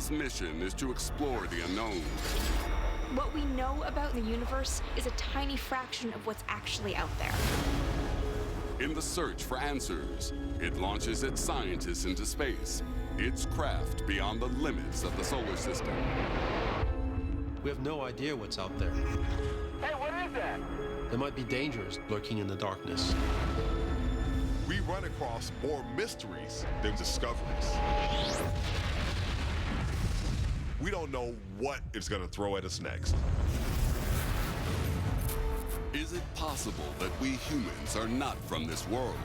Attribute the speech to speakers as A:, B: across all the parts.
A: This mission is to explore the unknown.
B: What we know about the universe is a tiny fraction of what's actually out there.
A: In the search for answers, it launches its scientists into space, its craft beyond the limits of the solar system.
C: We have no idea what's out there.
D: Hey, what is that?
C: There might be dangers lurking in the darkness.
E: We run across more mysteries than discoveries. We don't know what it's going to throw at us next.
A: Is it possible that we humans are not from this world?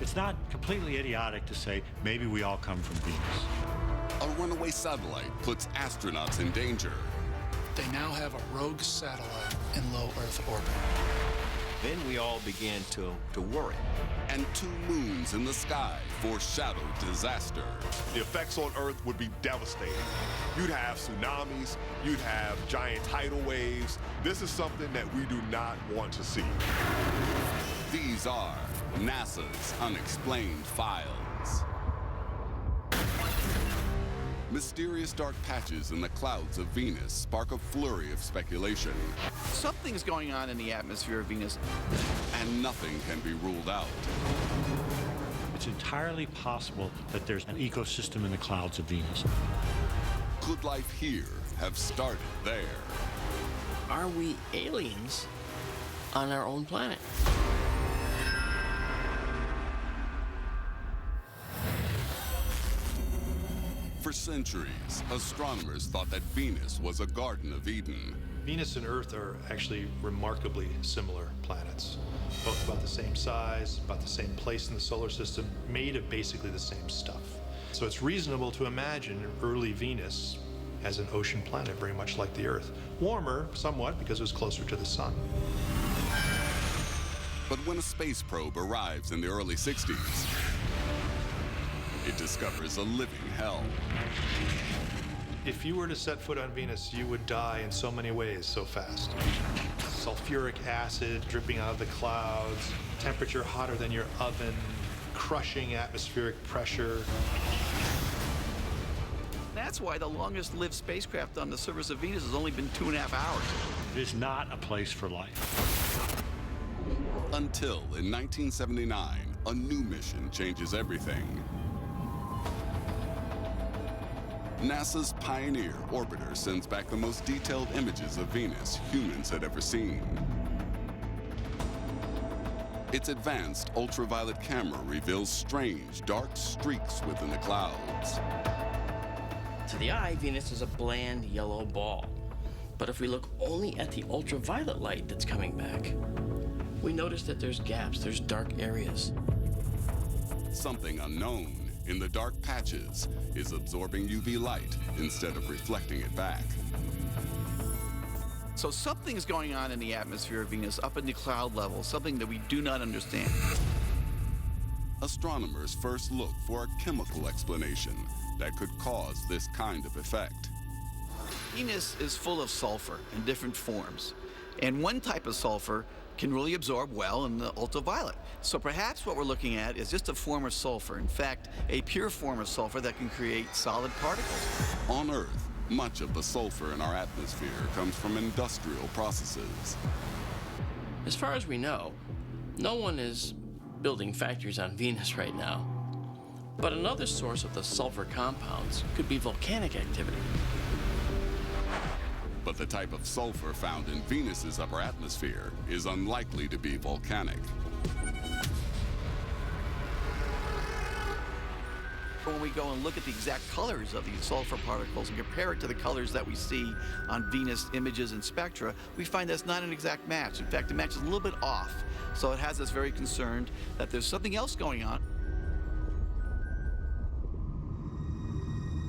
F: It's not completely idiotic to say maybe we all come from Venus.
A: A runaway satellite puts astronauts in danger.
G: They now have a rogue satellite in low Earth orbit.
H: Then we all began to worry.
A: And 2 moons in the sky foreshadow disaster.
E: The effects on Earth would be devastating. You'd have tsunamis, you'd have giant tidal waves. This is something that we do not want to see.
A: These are NASA's Unexplained Files. Mysterious dark patches in the clouds of Venus spark a flurry of speculation.
I: Something's going on in the atmosphere of Venus.
A: And nothing can be ruled out.
F: It's entirely possible that there's an ecosystem in the clouds of Venus.
A: Could life here have started there?
H: Are we aliens on our own planet?
A: For centuries, astronomers thought that Venus was a Garden of Eden.
J: Venus and Earth are actually remarkably similar planets. Both about the same size, about the same place in the solar system, made of basically the same stuff. So it's reasonable to imagine early Venus as an ocean planet, very much like the Earth. Warmer, somewhat, because it was closer to the sun.
A: But when a space probe arrives in the early 60s, it discovers a living hell.
J: If you were to set foot on Venus, you would die in so many ways so fast. Sulfuric acid dripping out of the clouds, temperature hotter than your oven, crushing atmospheric pressure.
I: That's why the longest-lived spacecraft on the surface of Venus has only been 2.5 hours.
F: It is not a place for life.
A: Until in 1979, a new mission changes everything. NASA's Pioneer orbiter sends back the most detailed images of Venus humans had ever seen. Its advanced ultraviolet camera reveals strange, dark streaks within the clouds.
H: To the eye, Venus is a bland yellow ball. But if we look only at the ultraviolet light that's coming back, we notice that there's gaps, there's dark areas.
A: Something unknown in the dark patches is absorbing UV light instead of reflecting it back.
I: So something's going on in the atmosphere of Venus up in the cloud level, something that we do not understand.
A: Astronomers first look for a chemical explanation that could cause this kind of effect.
I: Venus is full of sulfur in different forms. And one type of sulfur can really absorb well in the ultraviolet. So perhaps what we're looking at is just a form of sulfur. In fact, a pure form of sulfur that can create solid particles.
A: On Earth, much of the sulfur in our atmosphere comes from industrial processes.
H: As far as we know, no one is building factories on Venus right now. But another source of the sulfur compounds could be volcanic activity.
A: But the type of sulfur found in Venus's upper atmosphere is unlikely to be volcanic.
I: When we go and look at the exact colors of these sulfur particles and compare it to the colors that we see on Venus images and spectra, we find that's not an exact match. In fact, the match is a little bit off. So it has us very concerned that there's something else going on.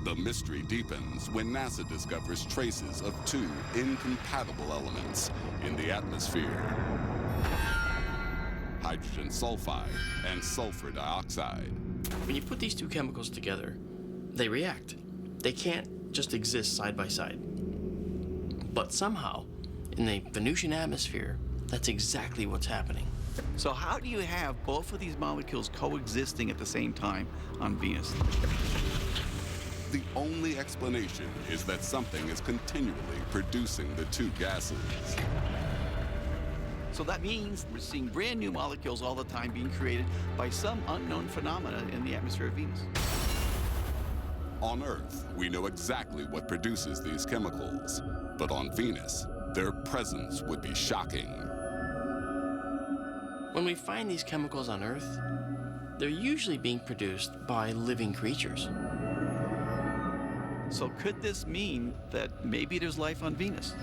A: The mystery deepens when NASA discovers traces of 2 incompatible elements in the atmosphere: hydrogen sulfide and sulfur dioxide.
H: When you put these 2 chemicals together, they react. They can't just exist side by side. But somehow, in the Venusian atmosphere, that's exactly what's happening.
I: So how do you have both of these molecules coexisting at the same time on Venus?
A: The only explanation is that something is continually producing the two gases.
I: So that means we're seeing brand new molecules all the time being created by some unknown phenomena in the atmosphere of Venus.
A: On Earth, we know exactly what produces these chemicals, but on Venus, their presence would be shocking.
H: When we find these chemicals on Earth, they're usually being produced by living creatures.
I: So could this mean that maybe there's life on Venus?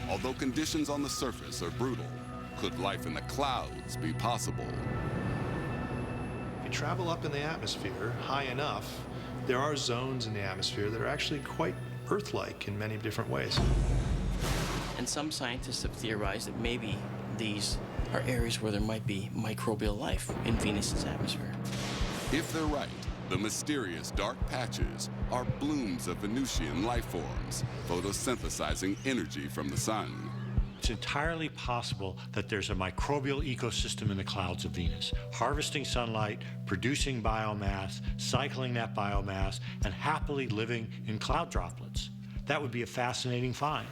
A: Although conditions on the surface are brutal, could life in the clouds be possible?
J: If you travel up in the atmosphere high enough, there are zones in the atmosphere that are actually quite Earth-like in many different ways.
H: And some scientists have theorized that maybe these are areas where there might be microbial life in Venus's atmosphere.
A: If they're right, the mysterious dark patches are blooms of Venusian life forms, photosynthesizing energy from the sun.
F: It's entirely possible that there's a microbial ecosystem in the clouds of Venus, harvesting sunlight, producing biomass, cycling that biomass, and happily living in cloud droplets. That would be a fascinating find.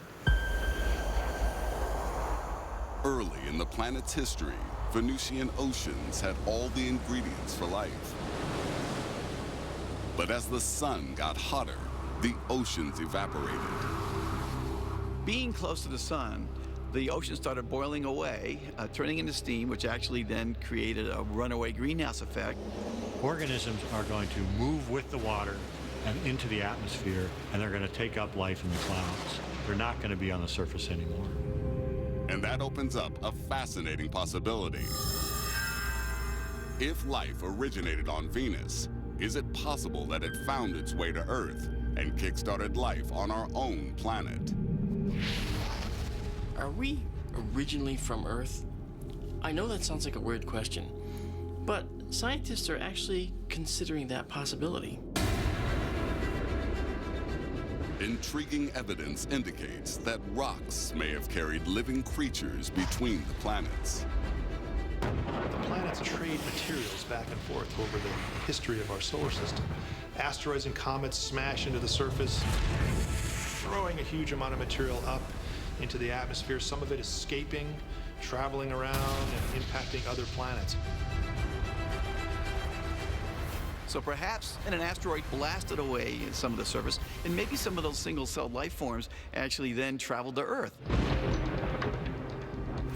A: Early in the planet's history, Venusian oceans had all the ingredients for life. But as the sun got hotter, the oceans evaporated.
I: Being close to the sun, the ocean started boiling away, turning into steam, which actually then created a runaway greenhouse effect.
F: Organisms are going to move with the water and into the atmosphere, and they're going to take up life in the clouds. They're not going to be on the surface anymore.
A: And that opens up a fascinating possibility. If life originated on Venus, is it possible that it found its way to Earth and kick-started life on our own planet?
H: Are we originally from Earth? I know that sounds like a weird question, but scientists are actually considering that possibility.
A: Intriguing evidence indicates that rocks may have carried living creatures between the planets.
J: The planets trade materials back and forth over the history of our solar system. Asteroids and comets smash into the surface, throwing a huge amount of material up into the atmosphere. Some of it escaping, traveling around, and impacting other planets.
I: So perhaps an asteroid blasted away some of the surface, and maybe some of those single-celled life forms actually then traveled to Earth.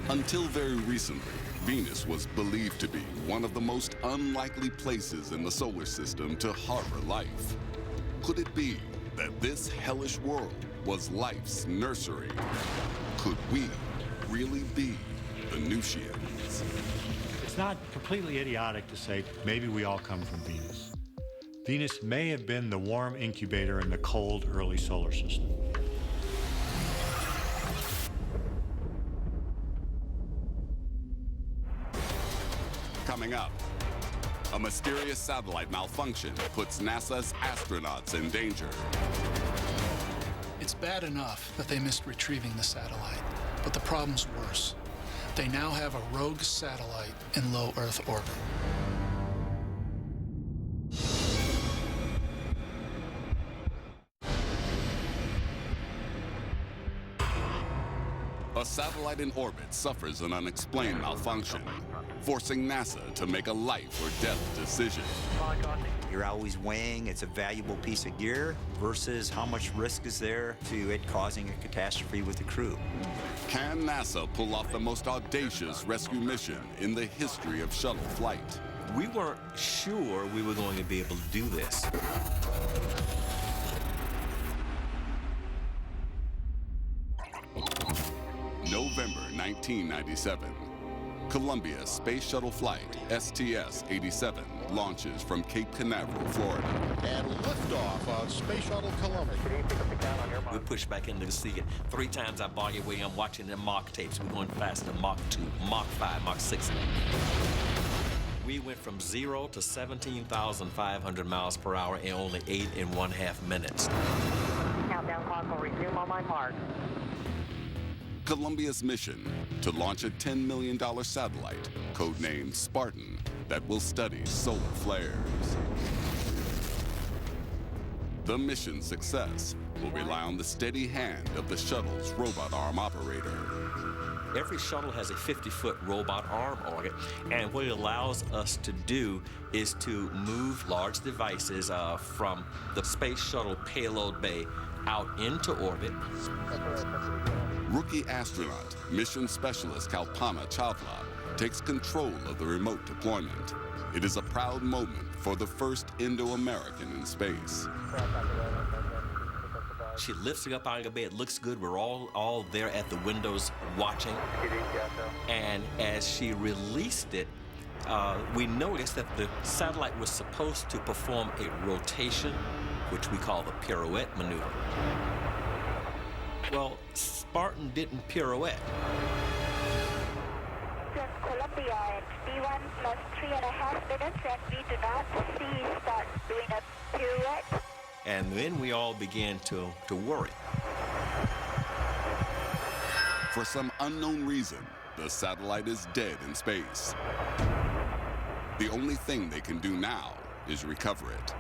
A: Until very recently, Venus was believed to be one of the most unlikely places in the solar system to harbor life. Could it be that this hellish world was life's nursery? Could we really be Venusians?
F: It's not completely idiotic to say maybe we all come from Venus. Venus may have been the warm incubator in the cold early solar system.
A: Coming up, a mysterious satellite malfunction puts NASA's astronauts in danger.
G: It's bad enough that they missed retrieving the satellite, but the problem's worse. They now have a rogue satellite in low Earth orbit.
A: A satellite in orbit suffers an unexplained malfunction, forcing NASA to make a life or death decision.
K: You're always weighing it's a valuable piece of gear versus how much risk is there to it causing a catastrophe with the crew.
A: Can NASA pull off the most audacious rescue mission in the history of shuttle flight?
K: We weren't sure we were going to be able to do this.
A: November 1997. Columbia Space Shuttle Flight STS-87 launches from Cape Canaveral, Florida.
L: And liftoff of Space Shuttle Columbia.
K: We pushed back into the sea. 3 times our body weight. I'm watching the Mach tapes. We're going faster. Mach 2, Mach 5, Mach 6. We went from 0 to 17,500 miles per hour in only 8.5 minutes.
D: Countdown clock will resume on my mark.
A: Columbia's mission to launch a $10 million satellite, codenamed Spartan, that will study solar flares. The mission's success will rely on the steady hand of the shuttle's robot arm operator.
K: Every shuttle has a 50-foot robot arm on it, and what it allows us to do is to move large devices from the space shuttle payload bay out into orbit.
A: Rookie astronaut, mission specialist Kalpana Chawla takes control of the remote deployment. It is a proud moment for the first Indo-American in space.
K: She lifts it up out of the bay. It looks good. We're all there at the windows watching. And as she released it, we noticed that the satellite was supposed to perform a rotation, which we call the pirouette maneuver. Well, Spartan didn't pirouette.
D: Columbia at B1 plus 3.5 minutes, and we do not see Spartan doing a pirouette.
K: And then we all began to worry.
A: For some unknown reason, the satellite is dead in space. The only thing they can do now is recover it.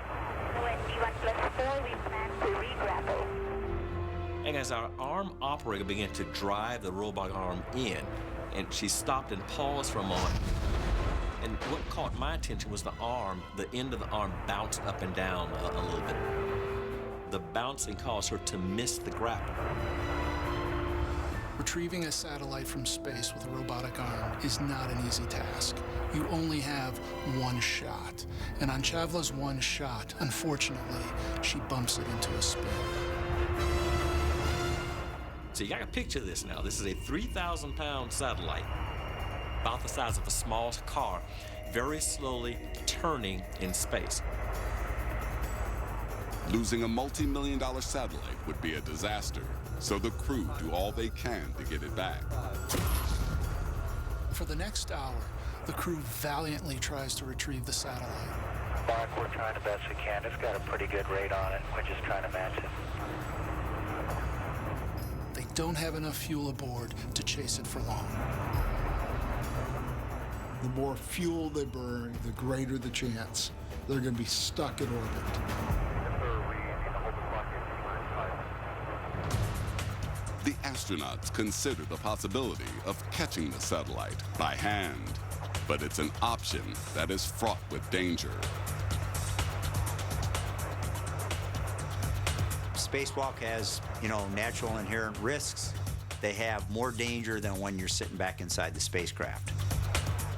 D: When B1 plus 4, we plan to re-grapple.
K: And as our arm operator began to drive the robot arm in, and she stopped and paused for a moment. And what caught my attention was the end of the arm bounced up and down a little bit. The bouncing caused her to miss the grapple.
G: Retrieving a satellite from space with a robotic arm is not an easy task. You only have one shot. And on Chawla's one shot, unfortunately, she bumps it into a spin.
K: So you got to picture this now. This is a 3,000-pound satellite, about the size of a small car, very slowly turning in space.
A: Losing a multi-million-dollar satellite would be a disaster, so the crew do all they can to get it back.
G: For the next hour, the crew valiantly tries to retrieve the satellite.
M: Mark, we're trying the best we can. It's got a pretty good rate on it. We're just trying to match it.
G: They don't have enough fuel aboard to chase it for long.
N: The more fuel they burn, the greater the chance they're going to be stuck in orbit.
A: The astronauts consider the possibility of catching the satellite by hand, but it's an option that is fraught with danger.
O: Spacewalk has, natural inherent risks. They have more danger than when you're sitting back inside the spacecraft.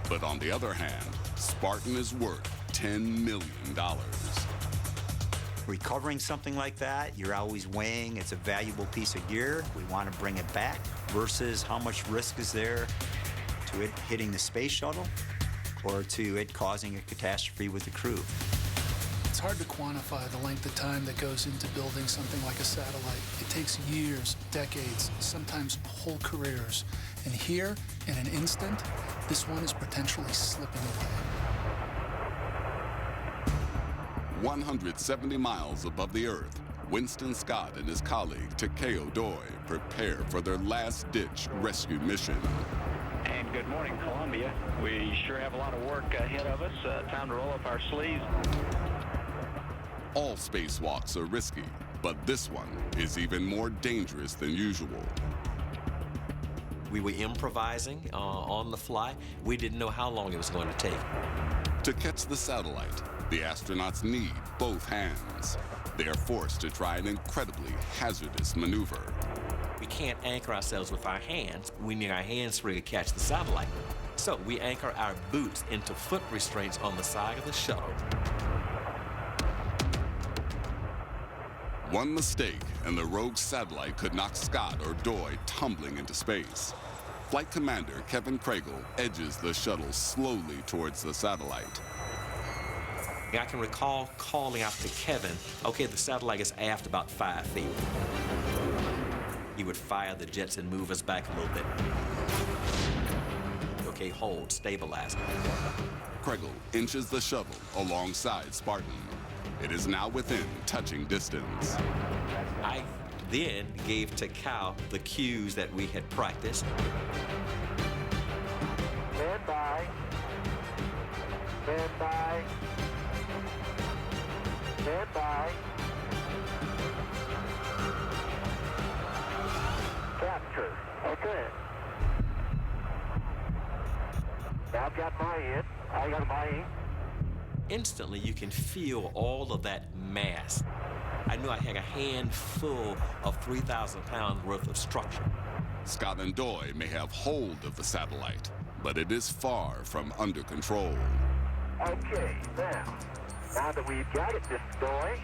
A: But on the other hand, Spartan is worth $10 million.
O: Recovering something like that, you're always weighing it's a valuable piece of gear. We want to bring it back versus how much risk is there to it hitting the space shuttle or to it causing a catastrophe with the crew.
G: It's hard to quantify the length of time that goes into building something like a satellite. It takes years, decades, sometimes whole careers. And here, in an instant, this one is potentially slipping away.
A: 170 miles above the Earth, Winston Scott and his colleague Takeo Doi prepare for their last-ditch rescue mission.
M: And good morning, Columbia. We sure have a lot of work ahead of us. Time to roll up our sleeves.
A: All spacewalks are risky, but this one is even more dangerous than usual.
K: We were improvising on the fly. We didn't know how long it was going to take.
A: To catch the satellite, the astronauts need both hands. They are forced to try an incredibly hazardous maneuver.
K: We can't anchor ourselves with our hands. We need our hands free to catch the satellite. So we anchor our boots into foot restraints on the side of the shuttle.
A: One mistake, and the rogue satellite could knock Scott or Doi tumbling into space. Flight Commander Kevin Kregel edges the shuttle slowly towards the satellite.
K: I can recall calling out to Kevin, okay, the satellite is aft about 5 feet. He would fire the jets and move us back a little bit. Okay, hold, stabilize.
A: Kregel inches the shuttle alongside Spartan. It is now within touching distance.
K: I then gave to Cal the cues that we had practiced.
M: Stand by. Stand by. Stand by.
P: capture. Okay. Now I've got my end. I got my end.
K: Instantly, you can feel all of that mass. I knew I had a handful of 3,000 pounds worth of structure.
A: Scott and Doy may have hold of the satellite, but it is far from under control.
P: Okay, now that we've got it, Mr. Doy,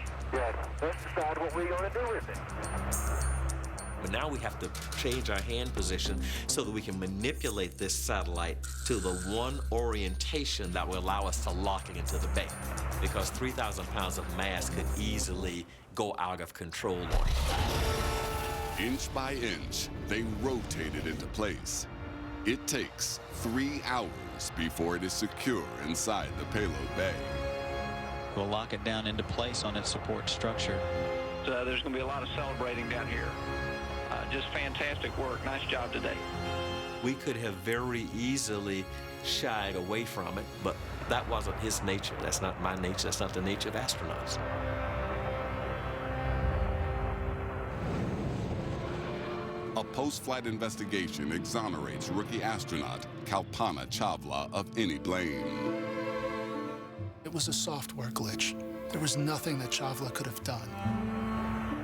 P: let's decide what we're going to do with it.
K: But now we have to change our hand position so that we can manipulate this satellite to the one orientation that will allow us to lock it into the bay. Because 3,000 pounds of mass could easily go out of control on it.
A: Inch by inch, they rotate it into place. It takes 3 hours before it is secure inside the payload bay.
Q: We'll lock it down into place on its support structure.
M: There's going to be a lot of celebrating down here. Just fantastic work. Nice job today.
K: We could have very easily shied away from it, but that wasn't his nature. That's not my nature. That's not the nature of astronauts.
A: A post-flight investigation exonerates rookie astronaut Kalpana Chawla of any blame.
G: It was a software glitch. There was nothing that Chawla could have done.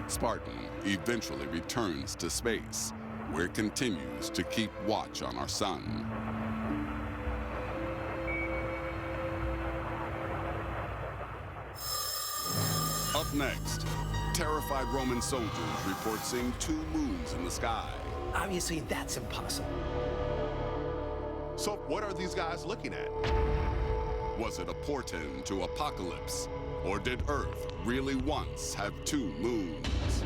A: Spartan eventually returns to space, where it continues to keep watch on our sun. Up next, terrified Roman soldiers report seeing 2 moons in the sky.
R: Obviously, that's impossible.
E: So what are these guys looking at?
A: Was it a portend to apocalypse? Or did Earth really once have 2 moons?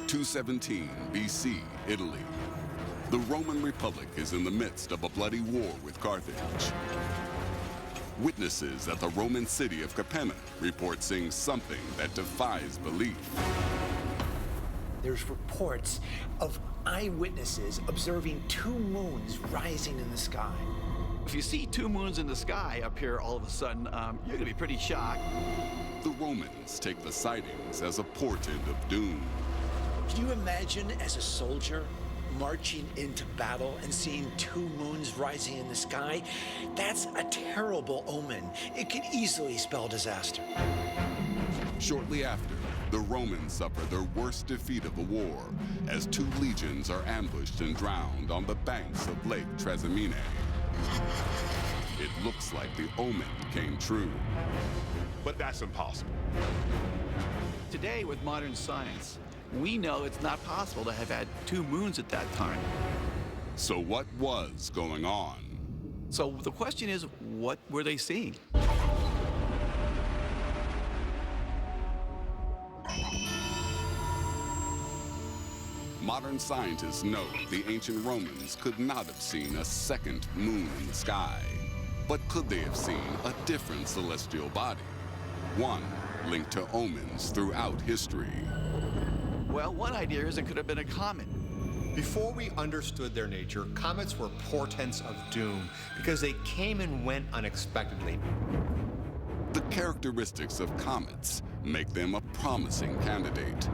A: (217 BC, Italy. The Roman Republic is in the midst of a bloody war with Carthage. Witnesses at the Roman city of Capenna report seeing something that defies belief.
R: There's reports of eyewitnesses observing 2 moons rising in the sky.
I: If you see 2 moons in the sky up here all of a sudden, you're gonna be pretty shocked.
A: The Romans take the sightings as a portent of doom.
R: Can you imagine as a soldier marching into battle and seeing 2 moons rising in the sky? That's a terrible omen. It could easily spell disaster.
A: Shortly after, the Romans suffer their worst defeat of the war as 2 legions are ambushed and drowned on the banks of Lake Trasimene. It looks like the omen came true.
E: But that's impossible.
I: Today, with modern science, we know it's not possible to have had 2 moons at that time.
A: So what was going on?
I: So the question is, what were they seeing?
A: Modern scientists know the ancient Romans could not have seen a second moon in the sky. But could they have seen a different celestial body? One linked to omens throughout history.
I: Well, one idea is it could have been a comet.
C: Before we understood their nature, comets were portents of doom because they came and went unexpectedly.
A: The characteristics of comets make them a promising candidate.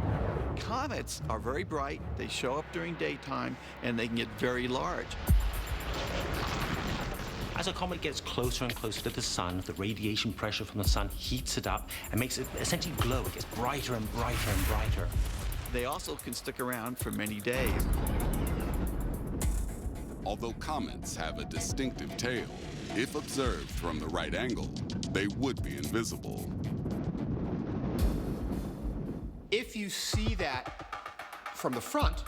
I: Comets are very bright, they show up during daytime, and they can get very large.
S: As a comet gets closer and closer to the sun, the radiation pressure from the sun heats it up and makes it essentially glow. It gets brighter and brighter and brighter.
I: They also can stick around for many days.
A: Although comets have a distinctive tail, if observed from the right angle, they would be invisible.
C: If you see that from the front,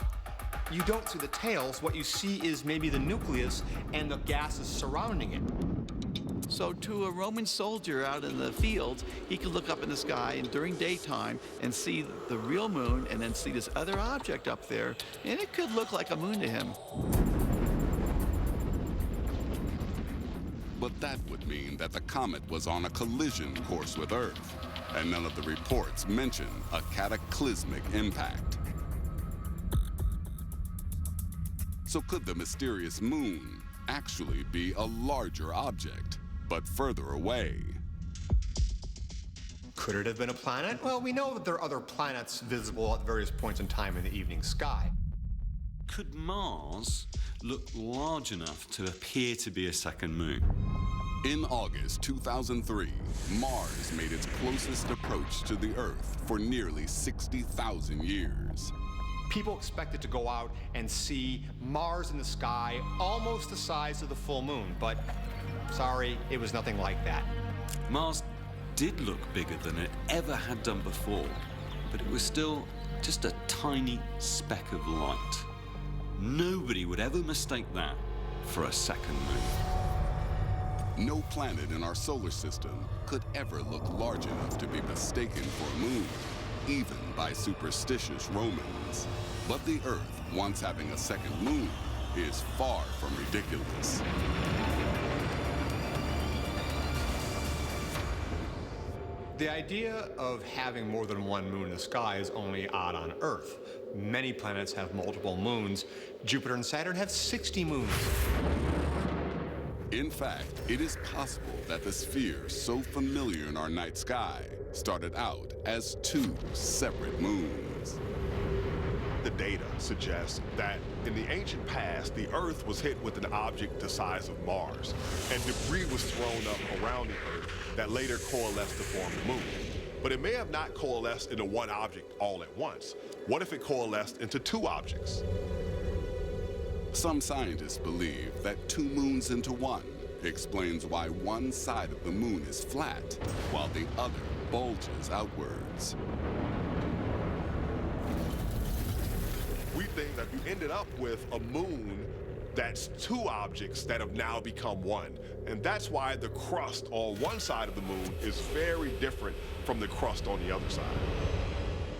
C: you don't see the tails. What you see is maybe the nucleus and the gases surrounding it.
I: So to a Roman soldier out in the fields, he could look up in the sky and during daytime and see the real moon and then see this other object up there, and it could look like a moon to him.
A: But that would mean that the comet was on a collision course with Earth, and none of the reports mention a cataclysmic impact. So could the mysterious moon actually be a larger object, but further away?
C: Could it have been a planet? Well, we know that there are other planets visible at various points in time in the evening sky.
T: Could Mars look large enough to appear to be a second moon?
A: In August 2003, Mars made its closest approach to the Earth for nearly 60,000 years.
C: People expected to go out and see Mars in the sky almost the size of the full moon, but sorry, it was nothing like that.
T: Mars did look bigger than it ever had done before, but it was still just a tiny speck of light. Nobody would ever mistake that for a second moon.
A: No planet in our solar system could ever look large enough to be mistaken for a moon, even by superstitious Romans. But the Earth, once having a second moon, is far from ridiculous.
C: The idea of having more than one moon in the sky is only odd on Earth. Many planets have multiple moons. Jupiter and Saturn have 60 moons.
A: In fact, it is possible that the sphere so familiar in our night sky started out as two separate moons.
E: The data suggests that in the ancient past, the Earth was hit with an object the size of Mars, and debris was thrown up around the Earth that later coalesced to form the moon. But it may have not coalesced into one object all at once. What if it coalesced into two objects?
A: Some scientists believe that two moons into one explains why one side of the moon is flat while the other bulges outwards.
E: We think that you ended up with a moon that's two objects that have now become one. And that's why the crust on one side of the moon is very different from the crust on the other side.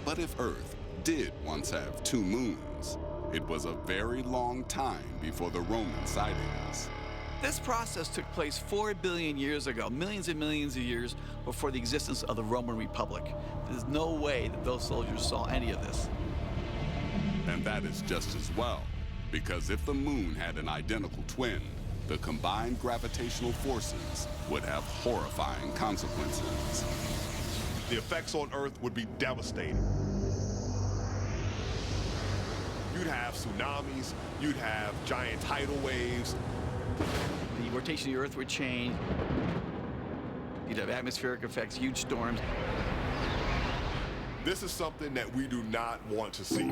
A: But if Earth did once have two moons, it was a very long time before the Roman sightings.
I: This process took place 4 billion years ago, millions and millions of years before the existence of the Roman Republic. There's no way that those soldiers saw any of this.
A: And that is just as well, because if the moon had an identical twin, the combined gravitational forces would have horrifying consequences.
E: The effects on Earth would be devastating. You'd have tsunamis, you'd have giant tidal waves.
I: The rotation of the Earth would change. You'd have atmospheric effects, huge storms.
E: This is something that we do not want to see.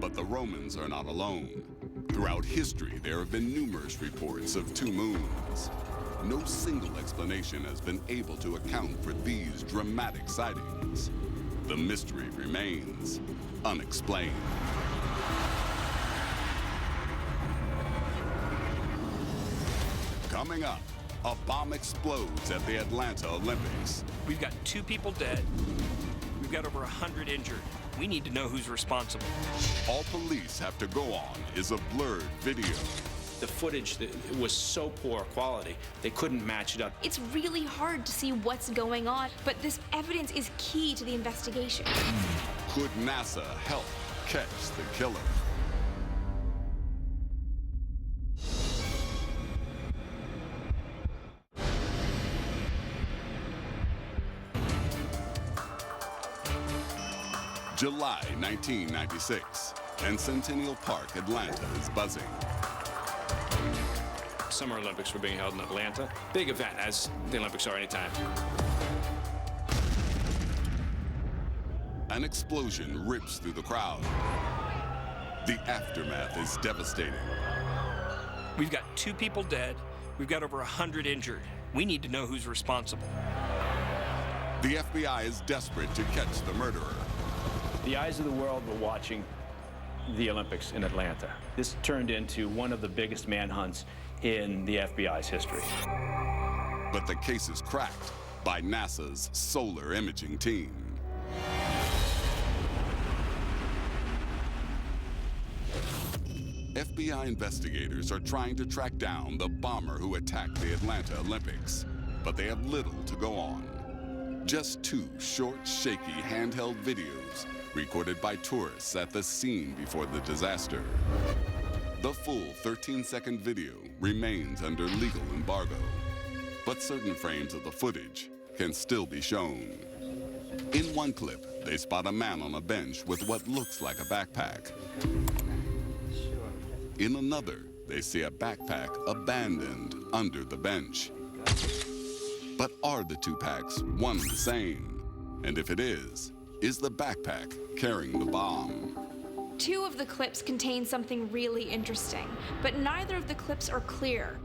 A: But the Romans are not alone. Throughout history, there have been numerous reports of two moons. No single explanation has been able to account for these dramatic sightings. The mystery remains unexplained. Coming up, a bomb explodes at the Atlanta Olympics.
U: We've got 2 people dead. We've got over 100 injured. We need to know who's responsible.
A: All police have to go on is a blurred video.
V: The footage was so poor quality, they couldn't match it up.
B: It's really hard to see what's going on, but this evidence is key to the investigation.
A: Could NASA help catch the killer? July 1996, and Centennial Park, Atlanta is buzzing.
V: Summer Olympics were being held in Atlanta. Big event, as the Olympics are anytime.
A: An explosion rips through the crowd. The aftermath is devastating.
U: We've got 2 people dead. We've got over 100 injured. We need to know who's responsible.
A: The FBI is desperate to catch the murderer.
W: The eyes of the world were watching the Olympics in Atlanta. This turned into one of the biggest manhunts in the FBI's history.
A: But the case is cracked by NASA's solar imaging team. FBI investigators are trying to track down the bomber who attacked the Atlanta Olympics, but they have little to go on. Just 2 short, shaky handheld videos recorded by tourists at the scene before the disaster. The full 13-second video remains under legal embargo, but certain frames of the footage can still be shown. In one clip, they spot a man on a bench with what looks like a backpack. In another, they see a backpack abandoned under the bench. But are the 2 packs one and the same? And if it is the backpack carrying the bomb?
B: 2 of the clips contain something really interesting, but neither of the clips are clear.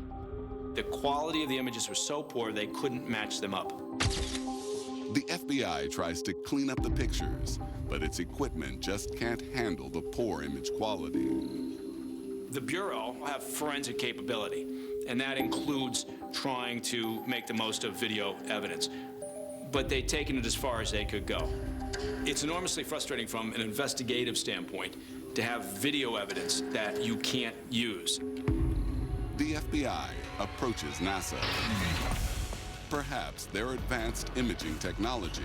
V: The quality of the images was so poor they couldn't match them up.
A: The FBI tries to clean up the pictures, but its equipment just can't handle the poor image quality.
W: The Bureau have forensic capability, and that includes trying to make the most of video evidence. But they've taken it as far as they could go. It's enormously frustrating from an investigative standpoint to have video evidence that you can't use.
A: The FBI approaches NASA. Perhaps their advanced imaging technology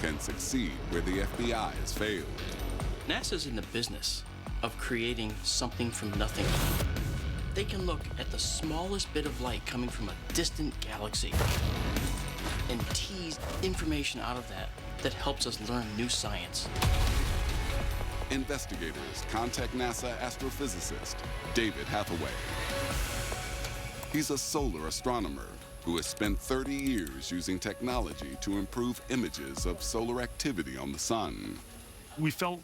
A: can succeed where the FBI has failed.
F: NASA's in the business of creating something from nothing. They can look at the smallest bit of light coming from a distant galaxy and tease information out of that helps us learn new science.
A: Investigators contact NASA astrophysicist David Hathaway. He's a solar astronomer who has spent 30 years using technology to improve images of solar activity on the sun.
H: We felt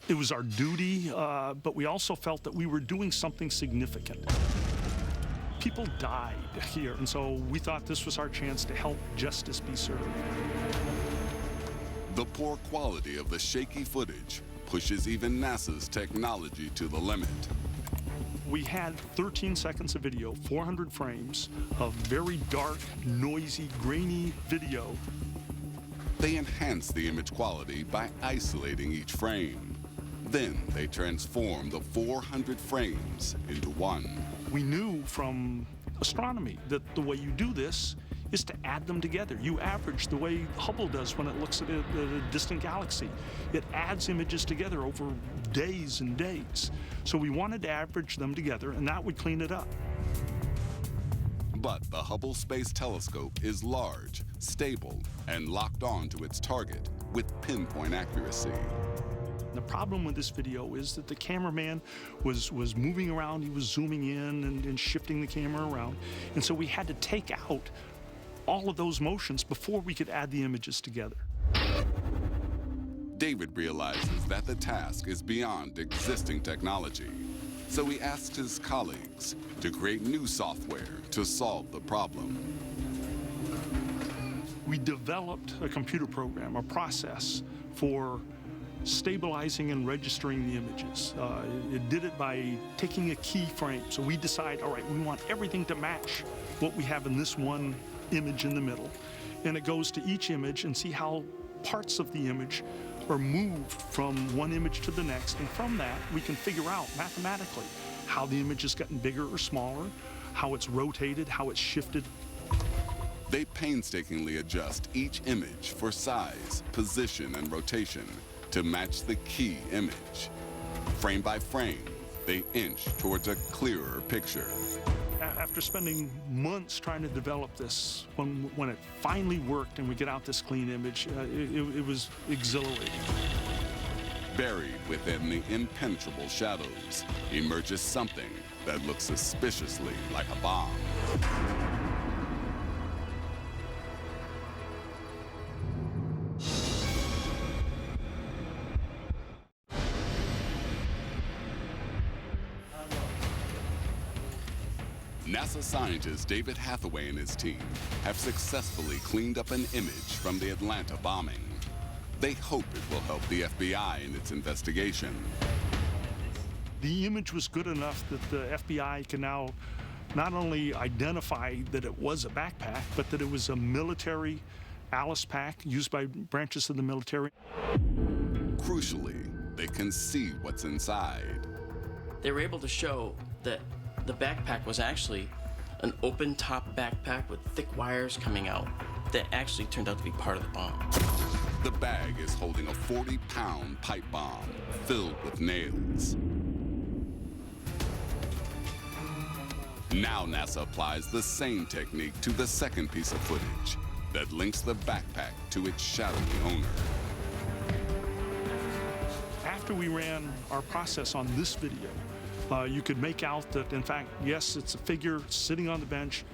H: it was our duty, but we also felt that we were doing something significant. People died here, and so we thought this was our chance to help justice be served.
A: The poor quality of the shaky footage pushes even NASA's technology to the limit.
H: We had 13 seconds of video, 400 frames of very dark, noisy, grainy video.
A: They enhance the image quality by isolating each frame. Then they transform the 400 frames into one.
H: We knew from astronomy that the way you do this is to add them together. You average the way Hubble does when it looks at a distant galaxy. It adds images together over days and days. So we wanted to average them together, and that would clean it up.
A: But the Hubble Space Telescope is large, stable, and locked on to its target with pinpoint accuracy.
H: The problem with this video is that the cameraman was moving around, he was zooming in and shifting the camera around. And so we had to take out all of those motions before we could add the images together.
A: David realizes that the task is beyond existing technology. So he asks his colleagues to create new software to solve the problem.
H: We developed a computer program, a process for stabilizing and registering the images. It did it by taking a key frame. So we decide, all right, we want everything to match what we have in this one image in the middle. And it goes to each image and see how parts of the image are moved from one image to the next. And from that, we can figure out mathematically how the image has gotten bigger or smaller, how it's rotated, how it's shifted.
A: They painstakingly adjust each image for size, position, and rotation to match the key image. Frame by frame, they inch towards a clearer picture.
H: After spending months trying to develop this, when it finally worked and we get out this clean image, it was exhilarating.
A: Buried within the impenetrable shadows emerges something that looks suspiciously like a bomb. NASA scientist David Hathaway and his team have successfully cleaned up an image from the Atlanta bombing. They hope it will help the FBI in its investigation.
H: The image was good enough that the FBI can now not only identify that it was a backpack, but that it was a military Alice pack used by branches of the military.
A: Crucially, they can see what's inside.
F: They were able to show that the backpack was actually an open-top backpack with thick wires coming out. that actually turned out to be part of the bomb.
A: The bag is holding a 40-pound pipe bomb filled with nails. Now NASA applies the same technique to the second piece of footage that links the backpack to its shadowy owner.
H: After we ran our process on this video, you could make out that, in fact, yes, it's a figure sitting on the bench,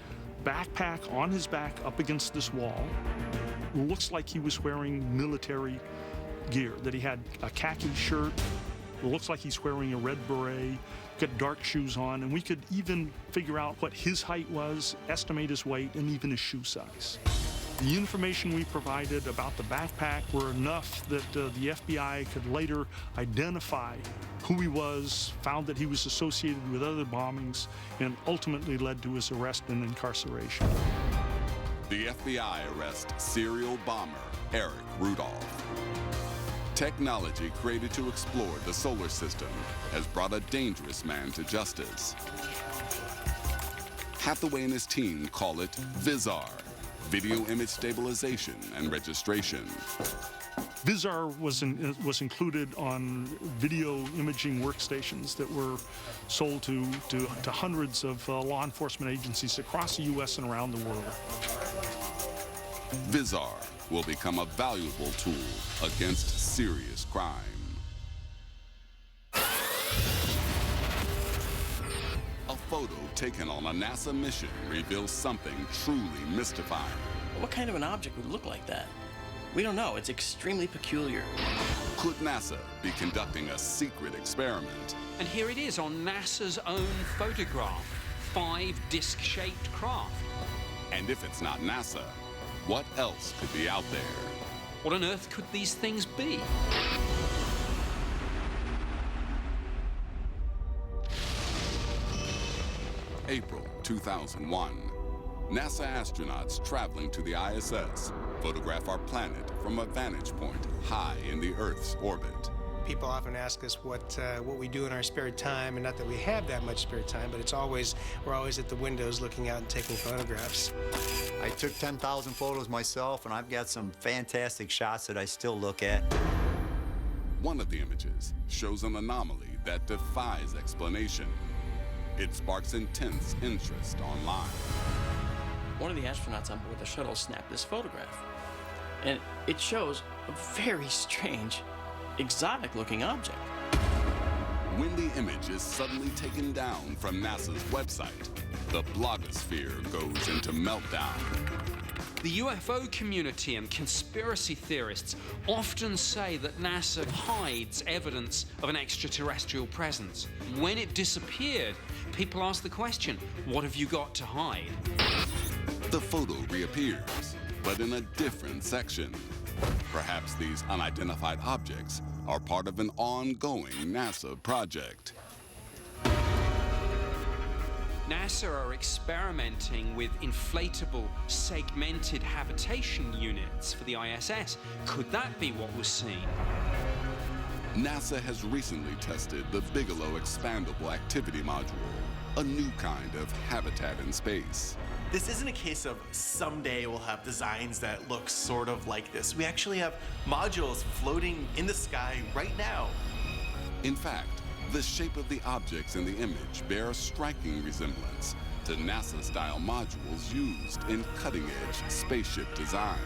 H: backpack on his back up against this wall. Looks like he was wearing military gear, that he had a khaki shirt. It looks like he's wearing a red beret, got dark shoes on, and we could even figure out what his height was, estimate his weight, and even his shoe size. The information we provided about the backpack were enough that the FBI could later identify who he was, found that he was associated with other bombings, and ultimately led to his arrest and incarceration.
A: The FBI arrests serial bomber Eric Rudolph. Technology created to explore the solar system has brought a dangerous man to justice. Hathaway and his team call it VISAR, Video Image Stabilization and Registration.
H: VISAR was included on video imaging workstations that were sold to hundreds of law enforcement agencies across the U.S. and around the world.
A: VISAR will become a valuable tool against serious crime. A photo taken on a NASA mission reveals something truly mystifying.
F: What kind of an object would look like that? We don't know. It's extremely peculiar.
A: Could NASA be conducting a secret experiment?
D: And here it is on NASA's own photograph, 5 disc-shaped craft.
A: And if it's not NASA, what else could be out there?
D: What on earth could these things be?
A: April 2001. NASA astronauts traveling to the ISS photograph our planet from a vantage point high in the Earth's orbit.
J: People often ask us what we do in our spare time, and not that we have that much spare time, but we're always at the windows looking out and taking photographs.
O: I took 10,000 photos myself, and I've got some fantastic shots that I still look at.
A: One of the images shows an anomaly that defies explanation. It sparks intense interest online.
F: One of the astronauts on board the shuttle snapped this photograph, and it shows a very strange, exotic-looking object.
A: When the image is suddenly taken down from NASA's website, the blogosphere goes into meltdown.
D: The UFO community and conspiracy theorists often say that NASA hides evidence of an extraterrestrial presence. When it disappeared, people ask the question, what have you got to hide?
A: The photo reappears, but in a different section. Perhaps these unidentified objects are part of an ongoing NASA project.
D: NASA are experimenting with inflatable, segmented habitation units for the ISS. Could that be what was seen?
A: NASA has recently tested the Bigelow Expandable Activity Module, a new kind of habitat in space.
L: This isn't a case of someday we'll have designs that look sort of like this. We actually have modules floating in the sky right now.
A: In fact, the shape of the objects in the image bear a striking resemblance to NASA-style modules used in cutting-edge spaceship design.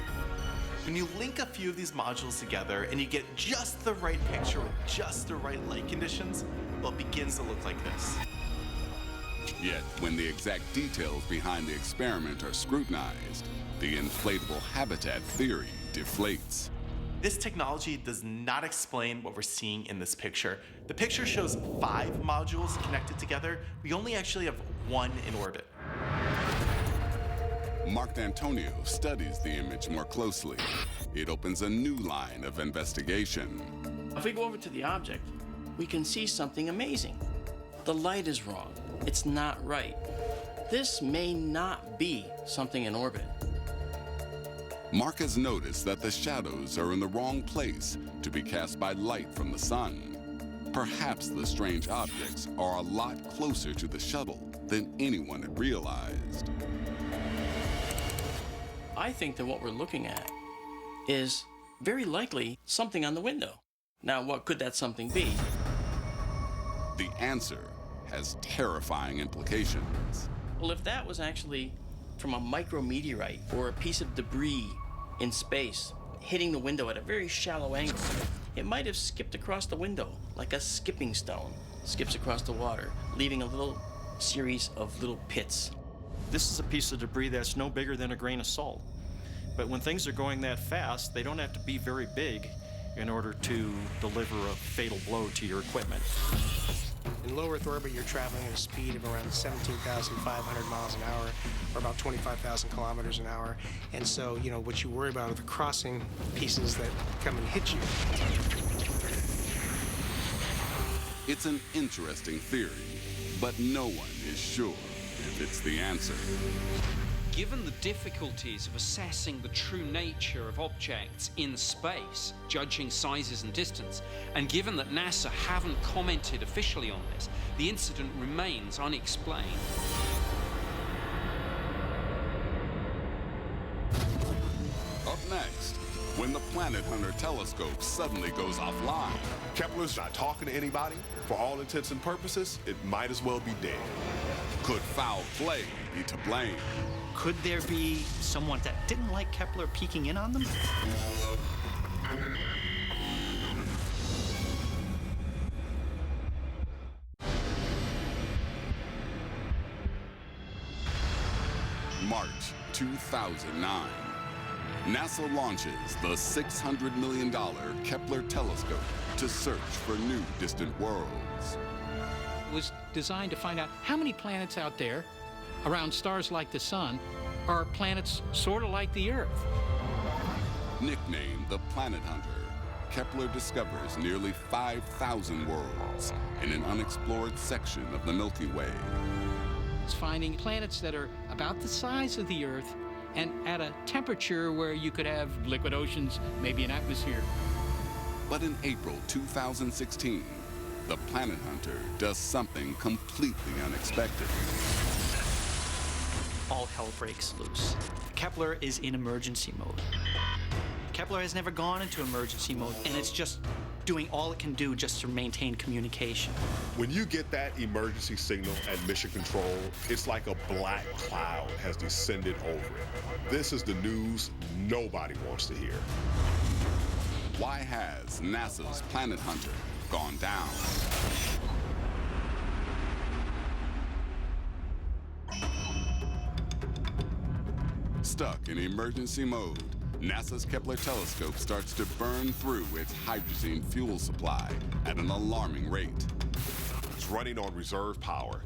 L: When you link a few of these modules together and you get just the right picture with just the right light conditions, well, it begins to look like this.
A: Yet, when the exact details behind the experiment are scrutinized, the inflatable habitat theory deflates.
L: This technology does not explain what we're seeing in this picture. The picture shows 5 modules connected together. We only actually have 1 in orbit.
A: Mark D'Antonio studies the image more closely. It opens a new line of investigation.
F: If we go over to the object, we can see something amazing. The light is wrong. It's not right. This may not be something in orbit.
A: Mark has noticed that the shadows are in the wrong place to be cast by light from the sun. Perhaps the strange objects are a lot closer to the shuttle than anyone had realized.
F: I think that what we're looking at is very likely something on the window. Now, what could that something be?
A: The answer has terrifying implications.
F: Well, if that was actually from a micrometeorite or a piece of debris in space hitting the window at a very shallow angle, it might have skipped across the window like a skipping stone skips across the water, leaving a little series of little pits.
N: This is a piece of debris that's no bigger than a grain of salt. But when things are going that fast, they don't have to be very big in order to deliver a fatal blow to your equipment.
J: In low Earth orbit, you're traveling at a speed of around 17,500 miles an hour, or about 25,000 kilometers an hour. And so, you know, what you worry about are the crossing pieces that come and hit you.
A: It's an interesting theory, but no one is sure if it's the answer.
D: Given the difficulties of assessing the true nature of objects in space, judging sizes and distance, and given that NASA haven't commented officially on this, the incident remains unexplained.
A: Up next, when the Planet Hunter telescope suddenly goes offline.
E: Kepler's not talking to anybody. For all intents and purposes, it might as well be dead.
A: Could foul play be to blame?
P: Could there be someone that didn't like Kepler peeking in on them?
A: March 2009. NASA launches the $600 million Kepler telescope to search for new distant worlds.
Q: It was designed to find out how many planets out there around stars like the Sun are planets sort of like the Earth.
A: Nicknamed the Planet Hunter, Kepler discovers nearly 5,000 worlds in an unexplored section of the Milky Way.
Q: It's finding planets that are about the size of the Earth and at a temperature where you could have liquid oceans, maybe an atmosphere.
A: But in April 2016, the Planet Hunter does something completely unexpected.
P: All hell breaks loose. Kepler is in emergency mode. Kepler has never gone into emergency mode, and it's just doing all it can do just to maintain communication.
E: When you get that emergency signal at Mission Control, it's like a black cloud has descended over it. This is the news nobody wants to hear.
A: Why has NASA's Planet Hunter gone down? Stuck in emergency mode, NASA's Kepler telescope starts to burn through its hydrogen fuel supply at an alarming rate.
E: It's running on reserve power.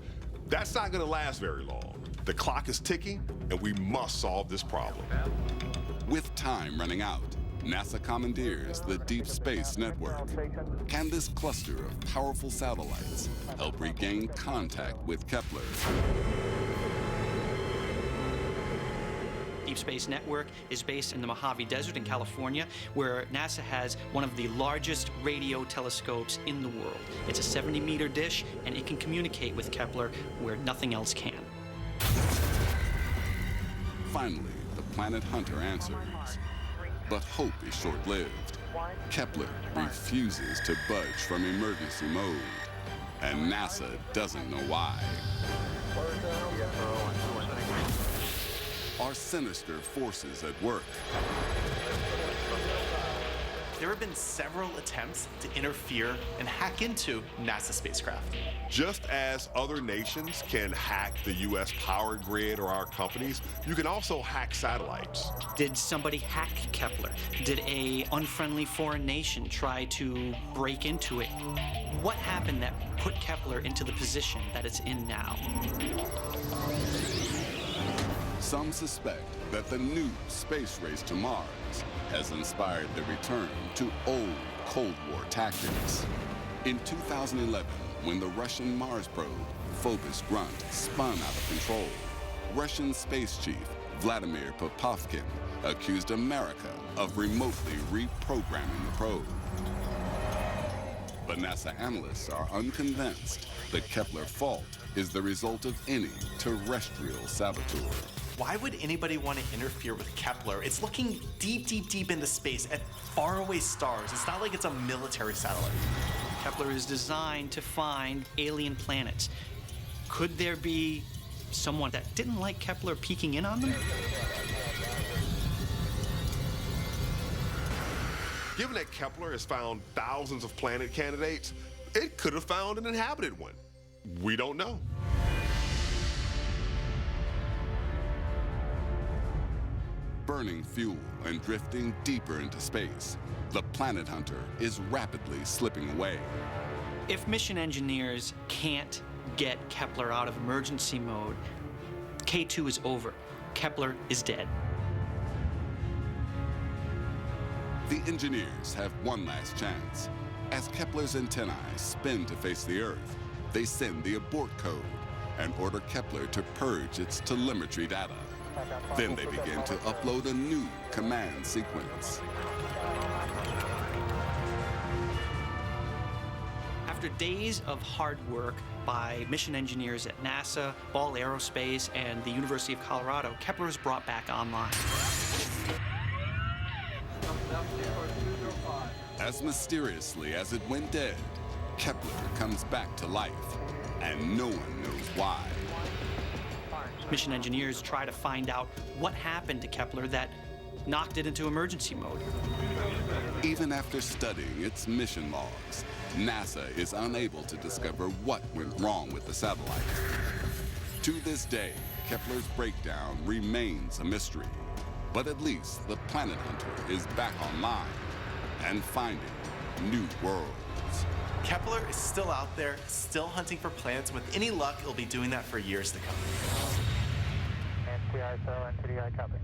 E: That's not going to last very long. The clock is ticking, and we must solve this problem.
A: With time running out, NASA commandeers the Deep Space Network. Can this cluster of powerful satellites help regain contact with Kepler?
P: Deep Space Network is based in the Mojave Desert in California, where NASA has one of the largest radio telescopes in the world. It's a 70-meter dish, and it can communicate with Kepler where nothing else can.
A: Finally, the Planet Hunter answers. But hope is short-lived. Kepler refuses to budge from emergency mode, and NASA doesn't know why. Are sinister forces at work?
L: There have been several attempts to interfere and hack into NASA spacecraft.
E: Just as other nations can hack the U.S. power grid or our companies, you can also hack satellites.
P: Did somebody hack Kepler? Did a unfriendly foreign nation try to break into it? What happened that put Kepler into the position that it's in now?
A: Some suspect that the new space race to Mars has inspired the return to old Cold War tactics. In 2011, when the Russian Mars probe, Phobos Grunt, spun out of control, Russian space chief Vladimir Popovkin accused America of remotely reprogramming the probe. But NASA analysts are unconvinced the Kepler fault is the result of any terrestrial saboteur.
L: Why would anybody want to interfere with Kepler? It's looking deep, deep, deep into space at faraway stars. It's not like it's a military satellite.
P: Kepler is designed to find alien planets. Could there be someone that didn't like Kepler peeking in on them?
E: Given that Kepler has found thousands of planet candidates, it could have found an inhabited one. We don't know.
A: Burning fuel and drifting deeper into space, the Planet Hunter is rapidly slipping away.
P: If mission engineers can't get Kepler out of emergency mode, K2 is over. Kepler is dead.
A: The engineers have one last chance. As Kepler's antennae spin to face the Earth, they send the abort code and order Kepler to purge its telemetry data. Then they begin to upload a new command sequence.
P: After days of hard work by mission engineers at NASA, Ball Aerospace, and the University of Colorado, Kepler is brought back online.
A: As mysteriously as it went dead, Kepler comes back to life, and no one knows why.
P: Mission engineers try to find out what happened to Kepler that knocked it into emergency mode.
A: Even after studying its mission logs, NASA is unable to discover what went wrong with the satellite. To this day, Kepler's breakdown remains a mystery. But at least the Planet Hunter is back online and finding new worlds.
L: Kepler is still out there, still hunting for planets. With any luck, it'll be doing that for years to come.
G: NTI, so NTDI, copy.